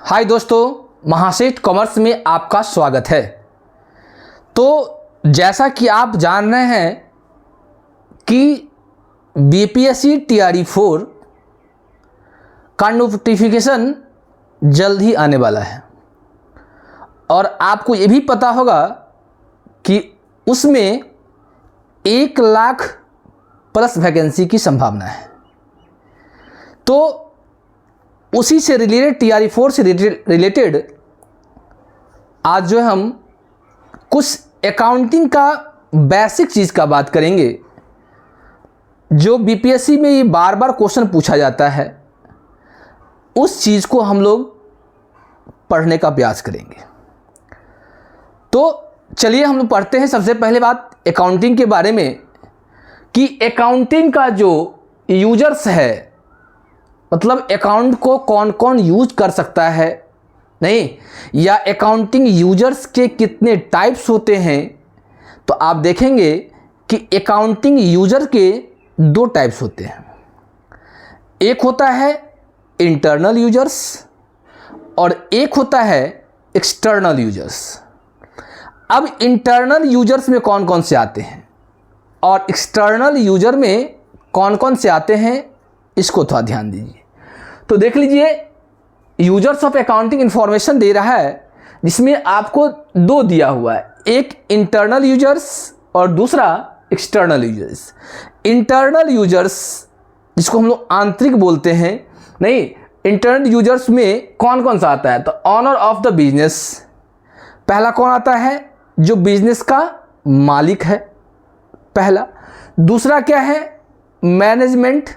हाय दोस्तों, महासेठ कॉमर्स में आपका स्वागत है। तो जैसा कि आप जान रहे हैं कि बीपीएससी टीआरई 4 का नोटिफिकेशन जल्द ही आने वाला है और आपको ये भी पता होगा कि उसमें 1 लाख प्लस वैकेंसी की संभावना है। तो उसी से रिलेटेड टीआरई 4 से रिलेटेड आज जो है हम कुछ अकाउंटिंग का बेसिक चीज़ का बात करेंगे जो बीपीएससी में ये बार बार क्वेश्चन पूछा जाता है। उस चीज़ को हम लोग पढ़ने का प्रयास करेंगे। तो चलिए हम लोग पढ़ते हैं। सबसे पहले बात अकाउंटिंग के बारे में कि अकाउंटिंग का जो यूजर्स है, मतलब अकाउंट को कौन कौन यूज कर सकता है नहीं, या अकाउंटिंग यूजर्स के कितने टाइप्स होते हैं। तो आप देखेंगे कि अकाउंटिंग यूजर के 2 टाइप्स होते हैं। एक होता है इंटरनल यूजर्स और एक होता है एक्सटर्नल यूजर्स। अब इंटरनल यूजर्स में कौन कौन से आते हैं और एक्सटर्नल यूजर में कौन कौन से आते हैं, इसको थोड़ा ध्यान दीजिए। तो देख लीजिए, यूजर्स ऑफ अकाउंटिंग इंफॉर्मेशन दे रहा है जिसमें आपको 2 दिया हुआ है, एक इंटरनल यूजर्स और दूसरा एक्सटर्नल यूजर्स। इंटरनल यूजर्स जिसको हम लोग आंतरिक बोलते हैं, नहीं, इंटरनल यूजर्स में कौन कौन सा आता है। तो ऑनर ऑफ द बिजनेस, पहला कौन आता है, जो बिजनेस का मालिक है पहला। दूसरा क्या है, मैनेजमेंट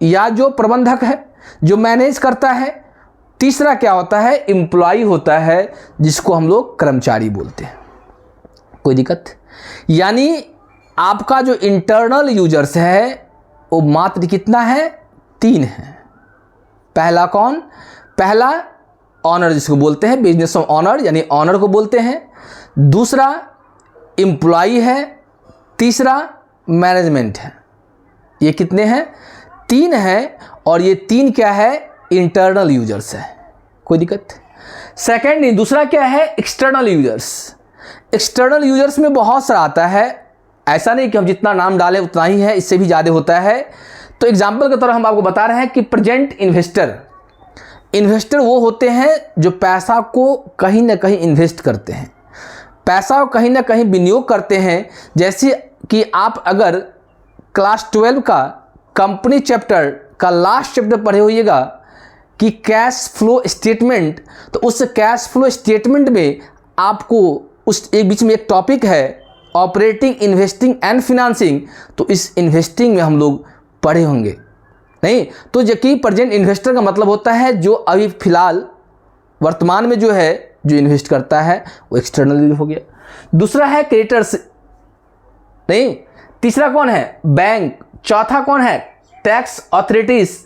या जो प्रबंधक है जो मैनेज करता है। तीसरा क्या होता है, एम्प्लॉय होता है जिसको हम लोग कर्मचारी बोलते हैं। कोई दिक्कत? यानी आपका जो इंटरनल यूजर्स है वो मात्र कितना है, 3 है। पहला कौन, पहला ऑनर जिसको बोलते हैं, बिजनेस ऑफ ऑनर यानी ऑनर को बोलते हैं। दूसरा एम्प्लॉय है। तीसरा मैनेजमेंट है। ये कितने हैं, 3 है। और ये 3 क्या है, इंटरनल यूजर्स है। कोई दिक्कत? सेकंड नहीं, दूसरा क्या है, एक्सटर्नल यूजर्स। एक्सटर्नल यूजर्स में बहुत सारा आता है, ऐसा नहीं कि हम जितना नाम डालें उतना ही है, इससे भी ज़्यादा होता है। तो एग्जाम्पल के तौर हम आपको बता रहे हैं कि प्रेजेंट इन्वेस्टर, इन्वेस्टर वो होते हैं जो पैसा को कहीं ना कहीं इन्वेस्ट करते हैं, पैसा को कहीं ना कहीं विनियोग करते हैं। जैसे कि आप अगर क्लास 12 का कंपनी चैप्टर का लास्ट चैप्टर पढ़े होइएगा कि कैश फ्लो स्टेटमेंट, तो उस कैश फ्लो स्टेटमेंट में आपको उस एक बीच में एक टॉपिक है ऑपरेटिंग, इन्वेस्टिंग एंड फिनांसिंग। तो इस इन्वेस्टिंग में हम लोग पढ़े होंगे नहीं। तो जबकि प्रेजेंट इन्वेस्टर का मतलब होता है जो अभी फिलहाल वर्तमान में जो है जो इन्वेस्ट करता है, वो एक्सटर्नल हो गया। दूसरा है क्रेडिटर्स, नहीं। तीसरा कौन है, बैंक। चौथा कौन है, टैक्स अथॉरिटीज।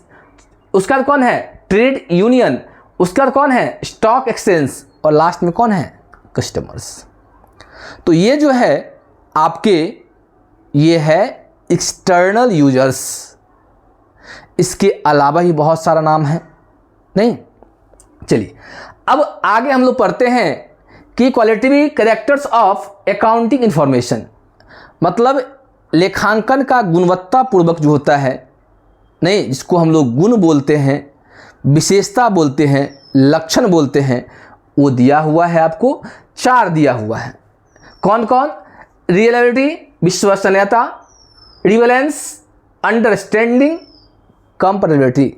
उसका बाद कौन है, ट्रेड यूनियन। उसका बाद कौन है, स्टॉक एक्सचेंज। और लास्ट में कौन है, कस्टमर्स। तो ये जो है आपके, ये है एक्सटर्नल यूजर्स। इसके अलावा ही बहुत सारा नाम है नहीं। चलिए अब आगे हम लोग पढ़ते हैं कि qualitative characters of accounting information, मतलब लेखांकन का गुणवत्ता पूर्वक जो होता है नहीं, जिसको हम लोग गुण बोलते हैं, विशेषता बोलते हैं, लक्षण बोलते हैं, वो दिया हुआ है आपको। 4 दिया हुआ है। कौन कौन, रियलिटी विश्वसनीयता, रिवेलेंस, अंडरस्टैंडिंग, कंपेरेबिलिटी।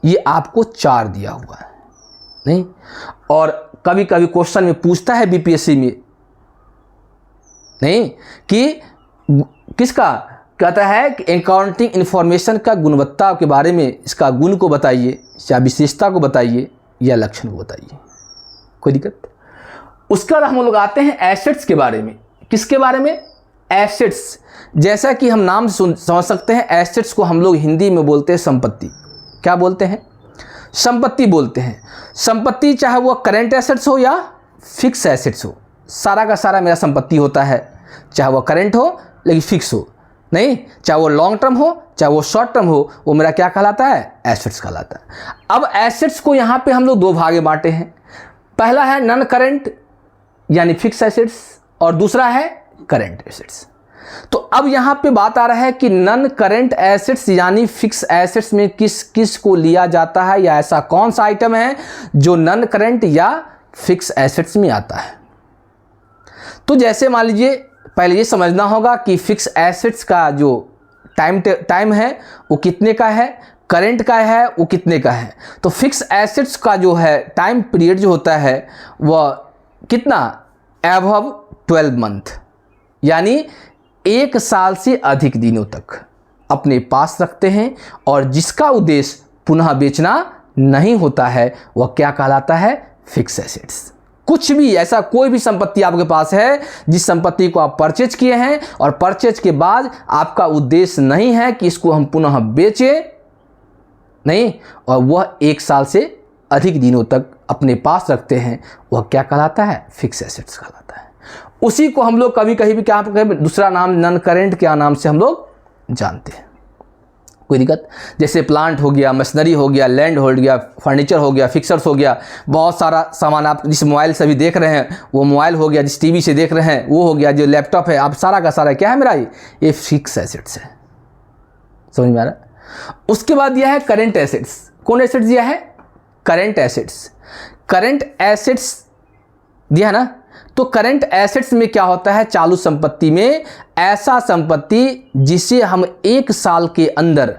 ये आपको 4 दिया हुआ है नहीं। और कभी कभी क्वेश्चन में पूछता है बीपीएससी में नहीं कि किसका, कहता है कि अकाउंटिंग इंफॉर्मेशन का गुणवत्ता के बारे में, इसका गुण को बताइए, या विशेषता को बताइए, या लक्षण को बताइए। कोई दिक्कत? उसका हम लोग आते हैं एसेट्स के बारे में। किसके बारे में, एसेट्स। जैसा कि हम नाम समझ सकते हैं, एसेट्स को हम लोग हिंदी में बोलते हैं संपत्ति। क्या बोलते हैं, संपत्ति बोलते हैं। संपत्ति चाहे वो करेंट एसेट्स हो या फिक्स एसेट्स हो, सारा का सारा मेरा संपत्ति होता है, चाहे वह करेंट हो लेकिन फिक्स हो नहीं, चाहे वो लॉन्ग टर्म हो चाहे वो शॉर्ट टर्म हो, वो मेरा क्या कहलाता है, एसेट्स कहलाता है। अब एसेट्स को यहाँ पे हम लोग दो भागे बांटे हैं। पहला है नॉन करंट यानी फिक्स एसेट्स और दूसरा है करंट एसेट्स। तो अब यहाँ पे बात आ रहा है कि नॉन करंट एसेट्स यानी फिक्स एसेट्स में किस किस को लिया जाता है, या ऐसा कौन सा आइटम है जो नॉन करंट या फिक्स एसेट्स में आता है। तो जैसे मान लीजिए पहले ये समझना होगा कि फिक्स एसेट्स का जो टाइम है वो कितने का है, करंट का है वो कितने का है। तो फिक्स एसेट्स का जो है टाइम पीरियड जो होता है वह कितना, एबव 12 मंथ, यानी 1 साल से अधिक दिनों तक अपने पास रखते हैं, और जिसका उद्देश्य पुनः बेचना नहीं होता है वह क्या कहलाता है, फिक्स एसेट्स। कुछ भी ऐसा कोई भी संपत्ति आपके पास है जिस संपत्ति को आप परचेज किए हैं और परचेज के बाद आपका उद्देश्य नहीं है कि इसको हम पुनः बेचें, नहीं, और वह 1 साल से अधिक दिनों तक अपने पास रखते हैं, वह क्या कहलाता है, फिक्स एसेट्स कहलाता है। उसी को हम लोग कभी कहीं भी क्या दूसरा नाम नॉन करंट क्या नाम से हम लोग जानते हैं। कोई दिक्कत, जैसे प्लांट हो गया, मशीनरी हो गया, लैंड हो गया, फर्नीचर हो गया, फिक्सर्स हो गया, बहुत सारा सामान आप जिस मोबाइल से भी देख रहे हैं वो मोबाइल हो गया, जिस टीवी से देख रहे हैं वो हो गया, जो लैपटॉप है, आप सारा का सारा क्या है मेरा, ये फिक्स एसेट्स है। समझ में आ रहा। उसके बाद यह है करंट एसेट्स। कौन एसेट्स दिया है, करंट एसेट्स। करंट एसेट्स दिया है ना, तो करंट एसेट्स में क्या होता है, चालू संपत्ति में ऐसा संपत्ति जिसे हम 1 साल के अंदर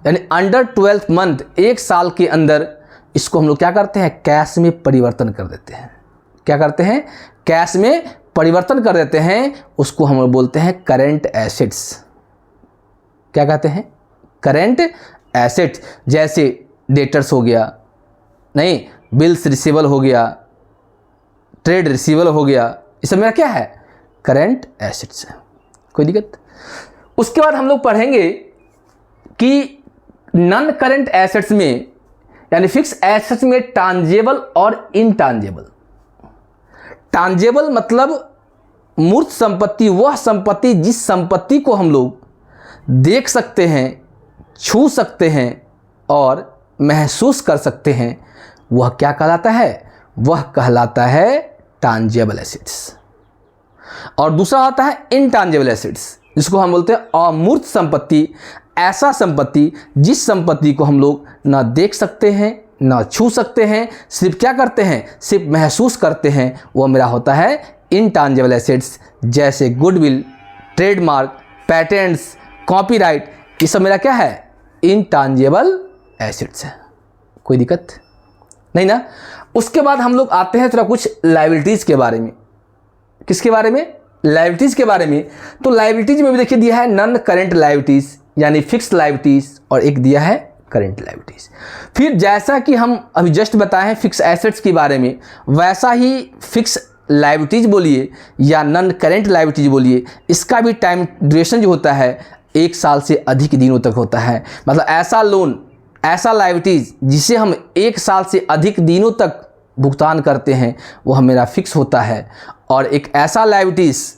यानी अंडर 12 मंथ, 1 साल के अंदर इसको हम लोग क्या करते हैं, कैश में परिवर्तन कर देते हैं। क्या करते हैं, कैश में परिवर्तन कर देते हैं, उसको हम लोग बोलते हैं करंट एसेट्स। क्या कहते हैं, करंट एसेट्स। जैसे डेटर्स हो गया, नहीं, बिल्स रिसीवेबल हो गया, ट्रेड रिसीवेबल हो गया, ये सब मेरा क्या है, करंट एसेट्स है। कोई दिक्कत। उसके बाद हम लोग पढ़ेंगे कि नॉन करंट एसेट्स में यानी फिक्स एसेट्स में टांजेबल और इनटांजेबल। टांजेबल मतलब मूर्त संपत्ति, वह संपत्ति जिस संपत्ति को हम लोग देख सकते हैं, छू सकते हैं और महसूस कर सकते हैं, वह क्या कहलाता है, वह कहलाता है टांजेबल एसेट्स। और दूसरा होता है इनटांजेबल एसेट्स, जिसको हम बोलते हैं अमूर्त संपत्ति, ऐसा संपत्ति जिस संपत्ति को हम लोग ना देख सकते हैं ना छू सकते हैं, सिर्फ क्या करते हैं, सिर्फ महसूस करते हैं, वह मेरा होता है इनटांजेबल एसेट्स। जैसे गुडविल, ट्रेडमार्क, पैटेंट्स, कॉपीराइट, ये सब मेरा क्या है, इनटांजेबल एसेट्स है। कोई दिक्कत नहीं ना। उसके बाद हम लोग आते हैं थोड़ा कुछ लायबिलिटीज़ के बारे में। किसके बारे में, लायबिलिटीज़ के बारे में। तो लायबिलिटीज़ में भी देखिए दिया है नॉन करंट लायबिलिटीज़ यानी फिक्स लायबिलिटीज़, और एक दिया है करंट लायबिलिटीज़। फिर जैसा कि हम अभी जस्ट बताए हैं फिक्स एसेट्स के बारे में, वैसा ही फिक्स लायबिलिटीज़ बोलिए या नॉन करंट लायबिलिटीज़ बोलिए, इसका भी टाइम ड्यूरेशन जो होता है 1 साल से अधिक दिनों तक होता है। मतलब ऐसा लोन, ऐसा लायबिलिटीज़ जिसे हम 1 साल से अधिक दिनों तक भुगतान करते हैं वह मेरा फिक्स होता है, और एक ऐसा लायबिलिटीज़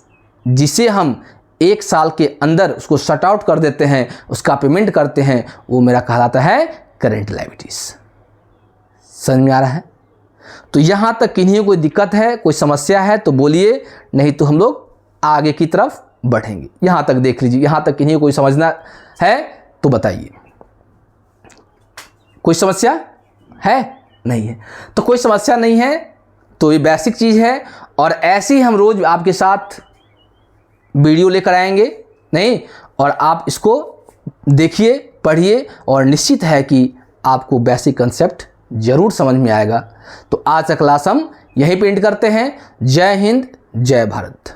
जिसे हम 1 साल के अंदर उसको शट आउट कर देते हैं, उसका पेमेंट करते हैं, वो मेरा कहलाता है करंट लायबिलिटीज़। समझ में आ रहा है। तो यहाँ तक किन्हीं कोई दिक्कत है, कोई समस्या है तो बोलिए, नहीं तो हम लोग आगे की तरफ बढ़ेंगे। यहाँ तक देख लीजिए, यहाँ तक किन्हीं कोई समझना है तो बताइए। कोई समस्या है, नहीं है। तो कोई समस्या नहीं है तो ये बेसिक चीज़ है, और ऐसे ही हम रोज़ आपके साथ वीडियो लेकर आएंगे, नहीं, और आप इसको देखिए, पढ़िए, और निश्चित है कि आपको बेसिक कंसेप्ट ज़रूर समझ में आएगा। तो आज का क्लास हम यहीं पे एंड करते हैं। जय हिंद, जय भारत।